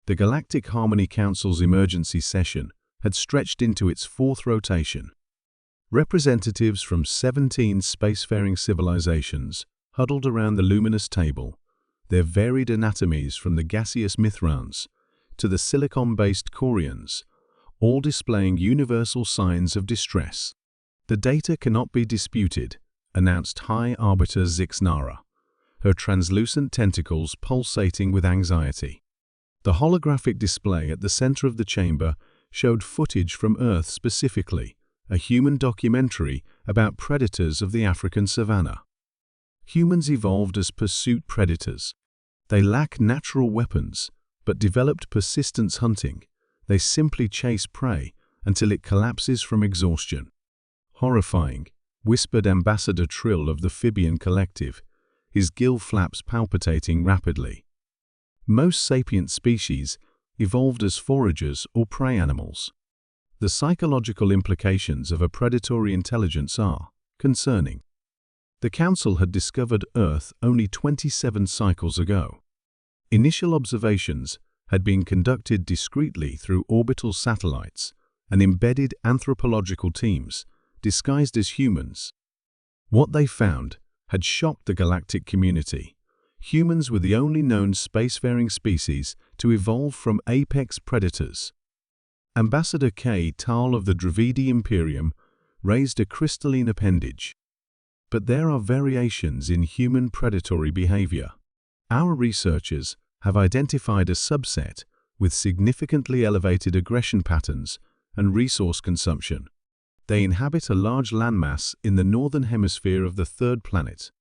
The Galactic Harmony Council's emergency session had stretched into its fourth rotation. Representatives from 17 spacefaring civilizations huddled around the luminous table, their varied anatomies from the gaseous Mithrans to the silicon-based Corians, all displaying universal signs of distress. "The data cannot be disputed," announced High Arbiter Zixnara, her translucent tentacles pulsating with anxiety. The holographic display at the center of the chamber showed footage from Earth specifically, a human documentary about predators of the African savanna. Humans evolved as pursuit predators. They lack natural weapons, but developed persistence hunting. They simply chase prey until it collapses from exhaustion. "Horrifying," whispered Ambassador Trill of the Phibian Collective, his gill flaps palpitating rapidly. Most sapient species evolved as foragers or prey animals. The psychological implications of a predatory intelligence are concerning. The Council had discovered Earth only 27 cycles ago. Initial observations had been conducted discreetly through orbital satellites and embedded anthropological teams disguised as humans. What they found had shocked the galactic community. Humans were the only known spacefaring species to evolve from apex predators. Ambassador K. Tal of the Dravidi Imperium raised a crystalline appendage. "But there are variations in human predatory behavior. Our researchers have identified a subset with significantly elevated aggression patterns and resource consumption. They inhabit a large landmass in the northern hemisphere of the third planet."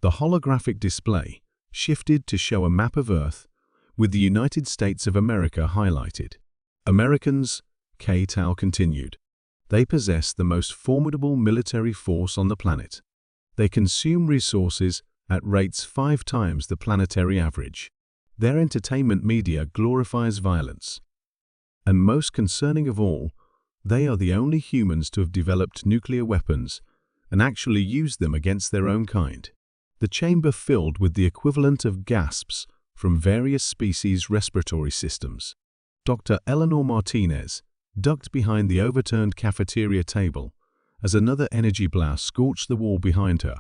The holographic display shifted to show a map of Earth, with the United States of America highlighted. "Americans," K. Tal continued, "they possess the most formidable military force on the planet. They consume resources at rates 5 times the planetary average. Their entertainment media glorifies violence. And most concerning of all, they are the only humans to have developed nuclear weapons and actually used them against their own kind." The chamber filled with the equivalent of gasps from various species' respiratory systems. Dr. Eleanor Martinez ducked behind the overturned cafeteria table as another energy blast scorched the wall behind her.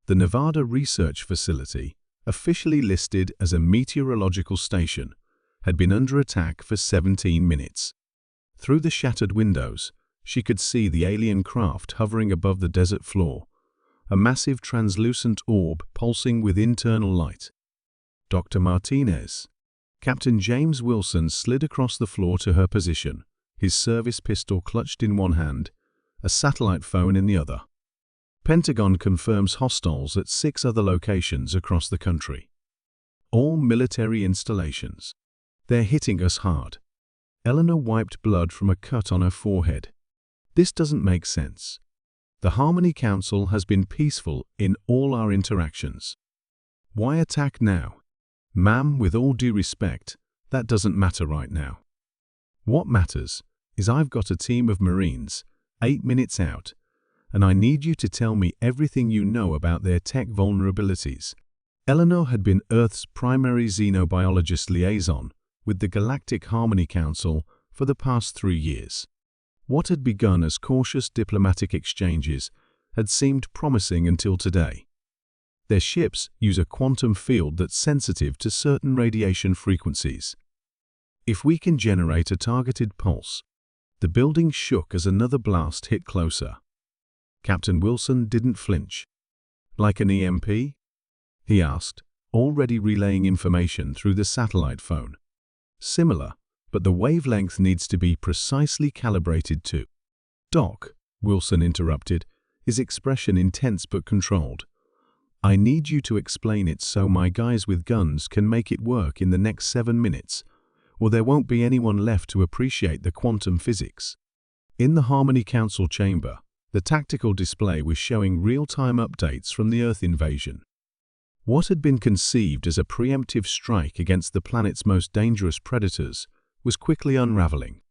The Nevada Research Facility, officially listed as a meteorological station, had been under attack for 17 minutes. Through the shattered windows, she could see the alien craft hovering above the desert floor, a massive translucent orb pulsing with internal light. "Dr. Martinez." Captain James Wilson slid across the floor to her position, his service pistol clutched in one hand, a satellite phone in the other. "Pentagon confirms hostiles at 6 other locations across the country. All military installations. They're hitting us hard." Eleanor wiped blood from a cut on her forehead. "This doesn't make sense. The Harmony Council has been peaceful in all our interactions. Why attack now?" "Ma'am, with all due respect, that doesn't matter right now. What matters is I've got a team of Marines 8 minutes out, and I need you to tell me everything you know about their tech vulnerabilities." Eleanor had been Earth's primary xenobiologist liaison with the Galactic Harmony Council for the past 3 years. What had begun as cautious diplomatic exchanges had seemed promising until today. Their ships use a quantum field that's sensitive to certain radiation frequencies. If we can generate a targeted pulse. The building shook as another blast hit closer. Captain Wilson didn't flinch. "Like an EMP?" he asked, already relaying information through the satellite phone. "Similar, but the wavelength needs to be precisely calibrated to." "Doc," Wilson interrupted, his expression intense but controlled. "I need you to explain it so my guys with guns can make it work in the next 7 minutes, or there won't be anyone left to appreciate the quantum physics." In the Harmony Council chamber, the tactical display was showing real-time updates from the Earth invasion. What had been conceived as a preemptive strike against the planet's most dangerous predators was quickly unraveling.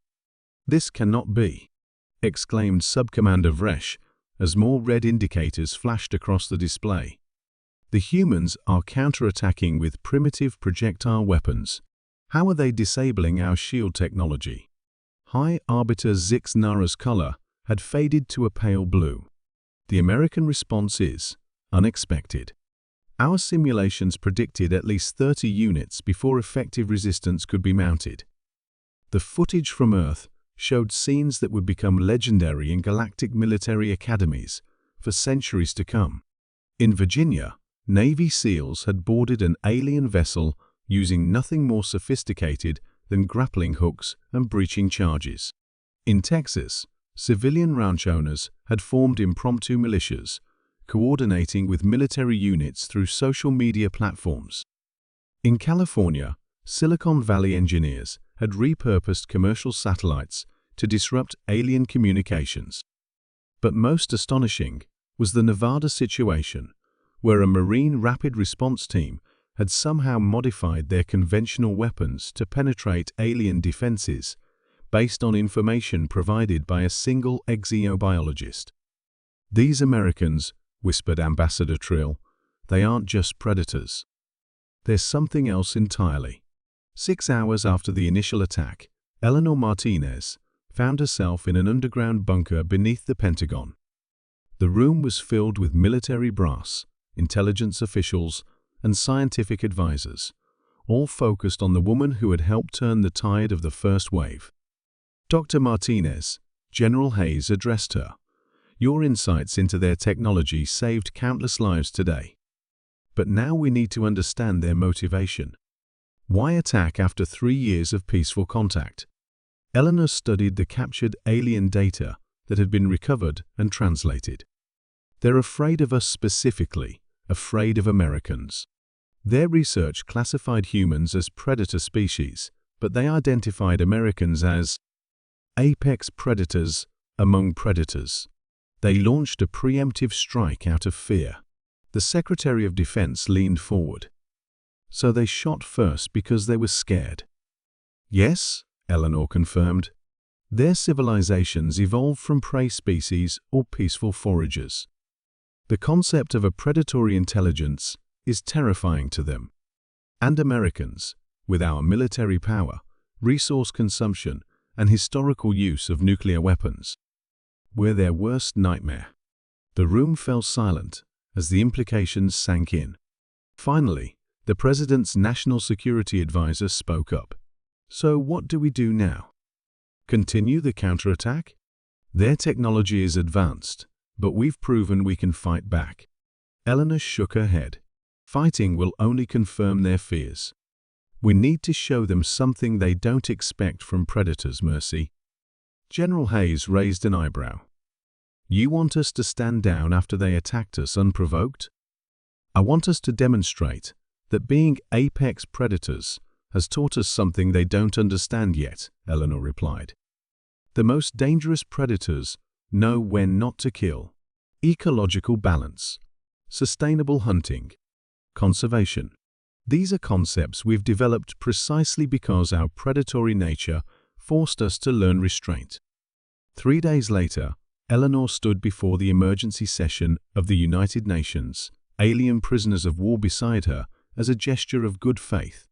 "This cannot be," exclaimed Subcommander Vresh as more red indicators flashed across the display. "The humans are counterattacking with primitive projectile weapons. How are they disabling our shield technology? High Arbiter Zix Nara's color had faded to a pale blue. The American response is unexpected. Our simulations predicted at least 30 units before effective resistance could be mounted. The footage from Earth showed scenes that would become legendary in galactic military academies for centuries to come. In Virginia, Navy SEALs had boarded an alien vessel using nothing more sophisticated than grappling hooks and breaching charges. In Texas, civilian ranch owners had formed impromptu militias, coordinating with military units through social media platforms. In California, Silicon Valley engineers had repurposed commercial satellites to disrupt alien communications. But most astonishing was the Nevada situation, where a Marine rapid response team had somehow modified their conventional weapons to penetrate alien defenses based on information provided by a single exobiologist. "These Americans," whispered Ambassador Trill, "they aren't just predators. There's something else entirely." 6 hours after the initial attack, Eleanor Martinez found herself in an underground bunker beneath the Pentagon. The room was filled with military brass, intelligence officials, and scientific advisors, all focused on the woman who had helped turn the tide of the first wave. "Dr. Martinez," General Hayes addressed her, "your insights into their technology saved countless lives today. But now we need to understand their motivation. Why attack after 3 years of peaceful contact?" Eleanor studied the captured alien data that had been recovered and translated. "They're afraid of us specifically, afraid of Americans. Their research classified humans as predator species, but they identified Americans as apex predators among predators. They launched a preemptive strike out of fear." The Secretary of Defense leaned forward. "So they shot first because they were scared?" "Yes," Eleanor confirmed. "Their civilizations evolved from prey species or peaceful foragers. The concept of a predatory intelligence is terrifying to them. And Americans, with our military power, resource consumption, and historical use of nuclear weapons, we're their worst nightmare." The room fell silent as the implications sank in. Finally, the President's National Security Advisor spoke up. "So what do we do now? Continue the counterattack? Their technology is advanced, but we've proven we can fight back." Eleanor shook her head. "Fighting will only confirm their fears. We need to show them something they don't expect from predators, Mercy." General Hayes raised an eyebrow. "You want us to stand down after they attacked us unprovoked?" "I want us to demonstrate that being apex predators has taught us something they don't understand yet," Eleanor replied. "The most dangerous predators know when not to kill. Ecological balance, sustainable hunting, conservation. These are concepts we've developed precisely because our predatory nature forced us to learn restraint." 3 days later, Eleanor stood before the emergency session of the United Nations, alien prisoners of war beside her, as a gesture of good faith.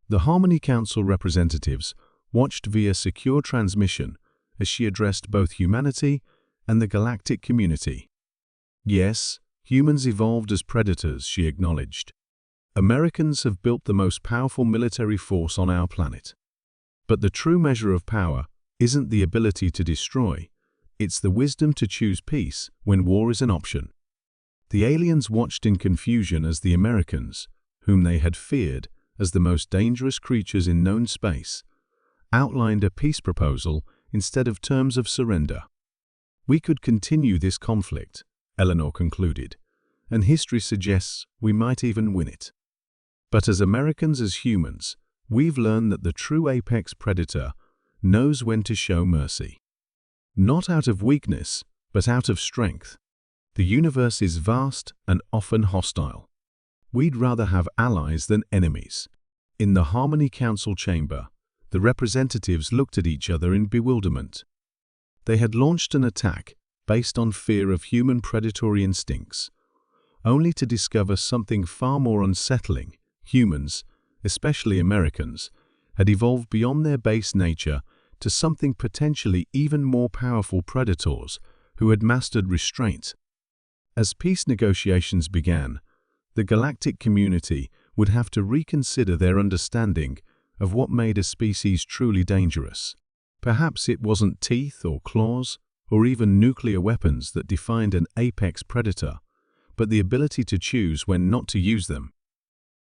The Harmony Council representatives watched via secure transmission as she addressed both humanity and the galactic community. "Yes, humans evolved as predators," she acknowledged. "Americans have built the most powerful military force on our planet. But the true measure of power isn't the ability to destroy, it's the wisdom to choose peace when war is an option." The aliens watched in confusion as the Americans, whom they had feared as the most dangerous creatures in known space, outlined a peace proposal instead of terms of surrender. "We could continue this conflict," Eleanor concluded, "and history suggests we might even win it. But as Americans, as humans, we've learned that the true apex predator knows when to show mercy. Not out of weakness, but out of strength. The universe is vast and often hostile. We'd rather have allies than enemies." In the Harmony Council chamber, the representatives looked at each other in bewilderment. They had launched an attack based on fear of human predatory instincts, only to discover something far more unsettling. Humans, especially Americans, had evolved beyond their base nature to something potentially even more powerful: predators who had mastered restraint. As peace negotiations began, the galactic community would have to reconsider their understanding of what made a species truly dangerous. Perhaps it wasn't teeth or claws or even nuclear weapons that defined an apex predator, but the ability to choose when not to use them.